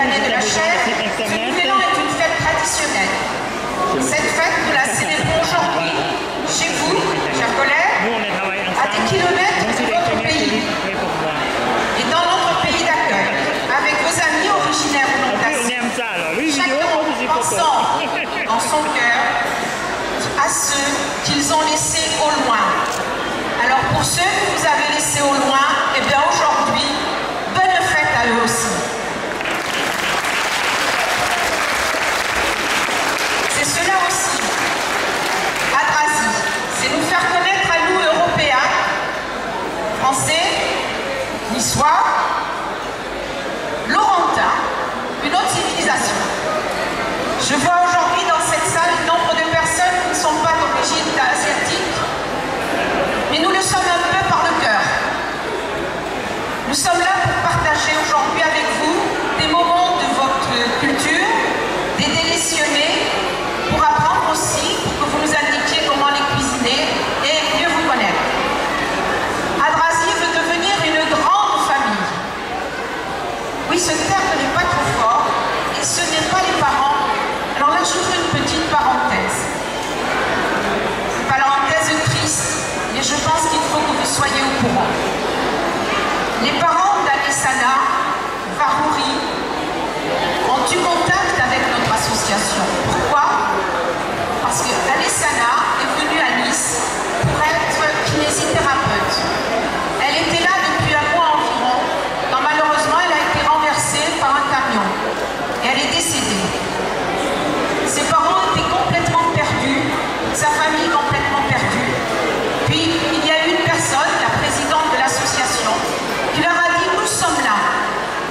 année de la chair, ce nouvel an est une fête traditionnelle. Cette fête, nous la célébrons aujourd'hui, chez vous, chers collègues, à des kilomètres de votre pays. Et dans notre pays d'accueil, avec vos amis originaires ou non d'Asie. Chacun pensant dans son cœur à ceux qu'ils ont laissés au loin. Alors pour ceux que vous avez laissés au loin, eh bien aujourd'hui, bonne fête à eux aussi. C'est cela aussi, Adrasie, c'est nous faire connaître à nous Européens, Français, Niçois, Laurentins, une autre civilisation. Je vois aujourd'hui dans cette salle nombre de personnes qui ne sont pas d'origine asiatique, mais nous le sommes un peu par le cœur. Nous sommes là pour partager aujourd'hui avec vous des moments de votre culture, des délicieusés, pour apprendre aussi, pour que vous nous indiquiez comment les cuisiner et mieux vous connaître. Adrasie veut devenir une grande famille. Oui, ce terme n'est pas trop fort, et ce n'est pas les parents. Alors là, j'ouvre une petite parenthèse. Une parenthèse triste, mais je pense qu'il faut que vous soyez au courant. Les parents d'Alessana Farouri ont eu contact avec notre association. Pourquoi? Parce que Alessana est venue à Nice pour être kinésithérapeute. Elle était là depuis un mois environ, quand malheureusement elle a été renversée par un camion et elle est décédée. Ses parents étaient complètement perdus, sa famille complètement perdue. Puis il y a eu une personne, la présidente de l'association, qui leur a dit: nous sommes là,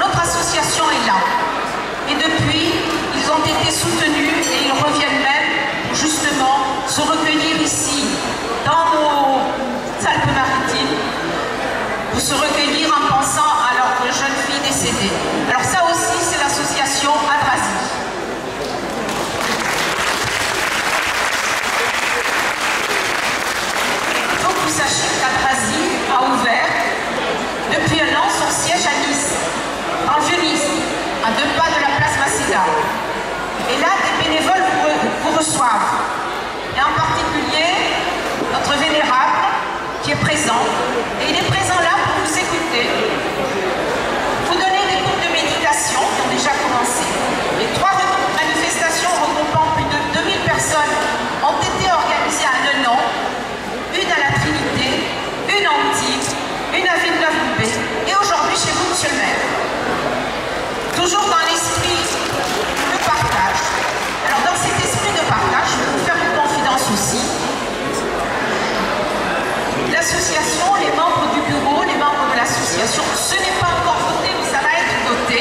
notre association est là. Et depuis, ils ont été soutenus et ils reviennent même pour justement se recueillir ici, dans nos Alpes-Maritimes, pour se recueillir en pensant à leur jeune fille décédée. Alors ça aussi, c'est l'association Adrasie. Il faut que vous sachiez qu'Adrasie a ouvert depuis un an son siège à Nice, dans le Vieux-Nice, à 2 pas de la place Masséda. Et là, des bénévoles vous reçoivent. Et en particulier, notre vénérable qui est présent. Et il est présent là pour vous écouter. Vous donner des cours de méditation qui ont déjà commencé. Les 3 manifestations regroupant plus de 2000 personnes ont été organisées à Nenon, une à la Trinité, une à Antibes, une à Villeneuve-Loubet et aujourd'hui chez vous, monsieur le maire. Toujours dans l'esprit de partage. Alors dans cet esprit de partage, je vais vous faire une confidence aussi. L'association, les membres du bureau, les membres de l'association, ce n'est pas encore voté, mais ça va être voté,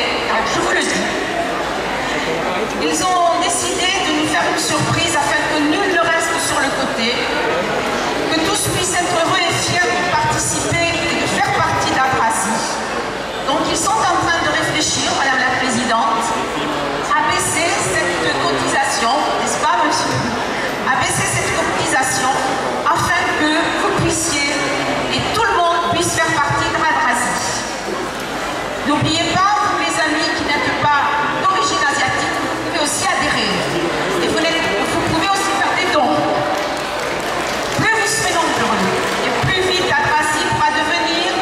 je vous le dis. Ils ont décidé de nous faire une surprise afin que nul ne reste sur le côté, que tous puissent être heureux et fiers de participer et de faire partie d'Adrasie. Donc ils sont en train de réfléchir, Madame la Présidente, à baisser cette cotisation, n'est-ce pas, monsieur? À baisser cette cotisation afin que vous puissiez et tout le monde puisse faire partie d'Adrasie. N'oubliez pas, vous les amis qui n'êtes pas d'origine asiatique, vous pouvez aussi adhérer. Et vous pouvez aussi faire des dons. Plus vous serez nombreux, et plus vite Adrasie pourra devenir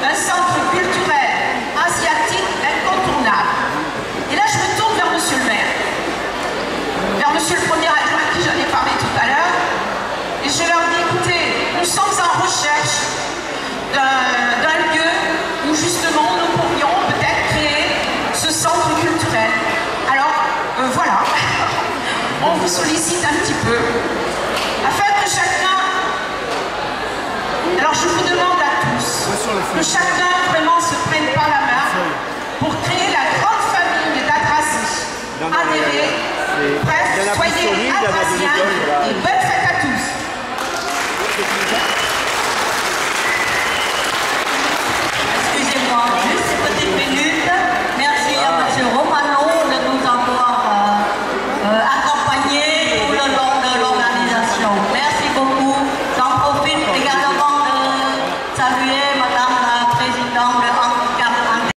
un centre culturel asiatique incontournable. Et là, je me tourne vers monsieur le maire, vers monsieur le premier adjoint à qui j'en ai parlé tout à l'heure, et je leur dis: écoutez, nous sommes en recherche d'un lieu où justement nous pourrions peut-être créer ce centre culturel. Alors, voilà, on vous sollicite un petit peu, afin que chacun, alors je vous demande à tous, que chacun vraiment se